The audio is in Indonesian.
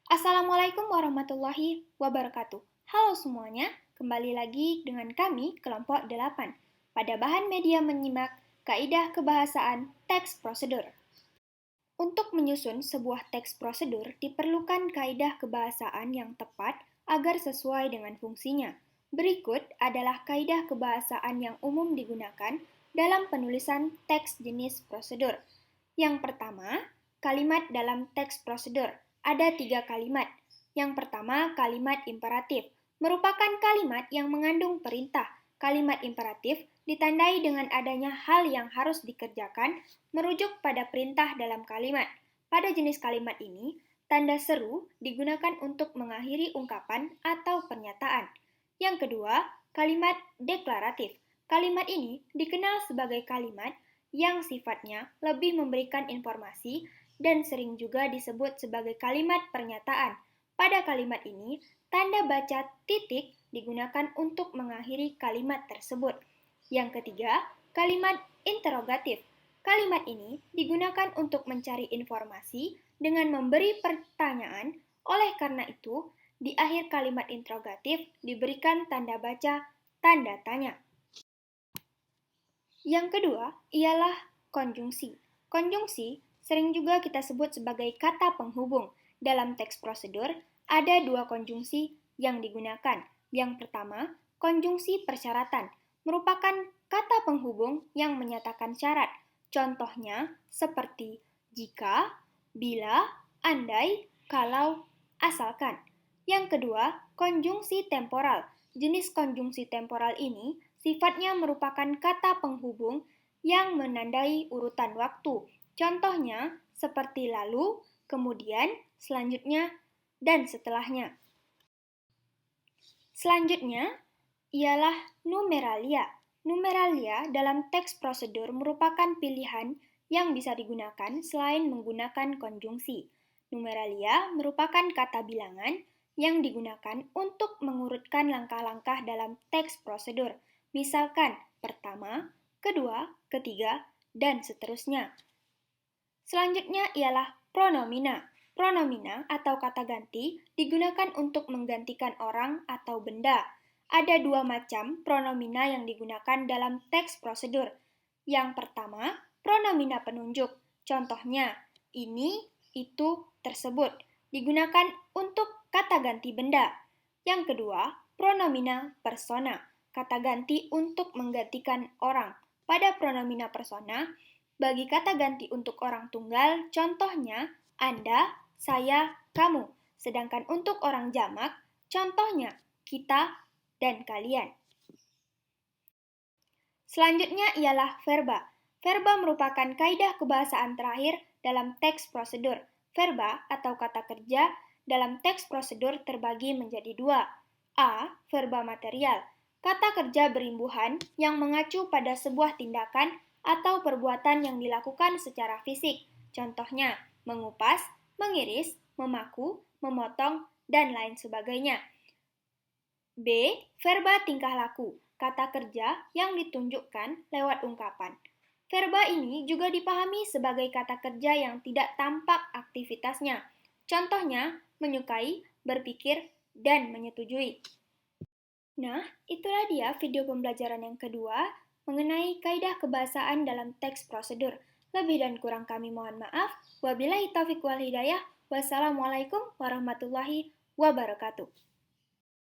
Assalamualaikum warahmatullahi wabarakatuh. Halo semuanya, kembali lagi dengan kami, kelompok 8, pada bahan media menyimak kaidah kebahasaan teks prosedur. Untuk menyusun sebuah teks prosedur, diperlukan kaidah kebahasaan yang tepat agar sesuai dengan fungsinya. Berikut adalah kaidah kebahasaan yang umum digunakan dalam penulisan teks jenis prosedur. Yang pertama, kalimat dalam teks prosedur. Ada 3 kalimat. Yang pertama, kalimat imperatif. Merupakan kalimat yang mengandung perintah. Kalimat imperatif ditandai dengan adanya hal yang harus dikerjakan merujuk pada perintah dalam kalimat. Pada jenis kalimat ini, tanda seru digunakan untuk mengakhiri ungkapan atau pernyataan. Yang kedua, kalimat deklaratif. Kalimat ini dikenal sebagai kalimat yang sifatnya lebih memberikan informasi dan sering juga disebut sebagai kalimat pernyataan. Pada kalimat ini, tanda baca titik digunakan untuk mengakhiri kalimat tersebut. Yang ketiga, kalimat interogatif. Kalimat ini digunakan untuk mencari informasi dengan memberi pertanyaan. Oleh karena itu, di akhir kalimat interogatif diberikan tanda baca tanda tanya. Yang kedua ialah konjungsi. Konjungsi sering juga kita sebut sebagai kata penghubung. Dalam teks prosedur, ada 2 konjungsi yang digunakan. Yang pertama, konjungsi persyaratan, merupakan kata penghubung yang menyatakan syarat. Contohnya seperti jika, bila, andai, kalau, asalkan. Yang kedua, konjungsi temporal. Jenis konjungsi temporal ini sifatnya merupakan kata penghubung yang menandai urutan waktu. Contohnya seperti lalu, kemudian, selanjutnya, dan setelahnya. Selanjutnya ialah numeralia. Numeralia dalam teks prosedur merupakan pilihan yang bisa digunakan selain menggunakan konjungsi. Numeralia merupakan kata bilangan yang digunakan untuk mengurutkan langkah-langkah dalam teks prosedur. Misalkan pertama, kedua, ketiga, dan seterusnya. Selanjutnya ialah pronomina. Pronomina atau kata ganti digunakan untuk menggantikan orang atau benda. Ada 2 macam pronomina yang digunakan dalam teks prosedur. Yang pertama, pronomina penunjuk. Contohnya, ini, itu, tersebut. Digunakan untuk kata ganti benda. Yang kedua, pronomina persona. Kata ganti untuk menggantikan orang. Pada pronomina persona, bagi kata ganti untuk orang tunggal, contohnya Anda, saya, kamu. Sedangkan untuk orang jamak, contohnya kita dan kalian. Selanjutnya ialah verba. Verba merupakan kaidah kebahasaan terakhir dalam teks prosedur. Verba atau kata kerja dalam teks prosedur terbagi menjadi 2. A. Verba material. Kata kerja berimbuhan yang mengacu pada sebuah tindakan atau perbuatan yang dilakukan secara fisik. Contohnya, mengupas, mengiris, memaku, memotong, dan lain sebagainya. B. Verba tingkah laku. Kata kerja yang ditunjukkan lewat ungkapan. Verba ini juga dipahami sebagai kata kerja yang tidak tampak aktivitasnya. Contohnya, menyukai, berpikir, dan menyetujui. Nah, itulah dia video pembelajaran yang kedua mengenai kaidah kebahasaan dalam teks prosedur. Lebih dan kurang kami mohon maaf. Wabillahi taufiq wal hidayah. Wassalamualaikum warahmatullahi wabarakatuh.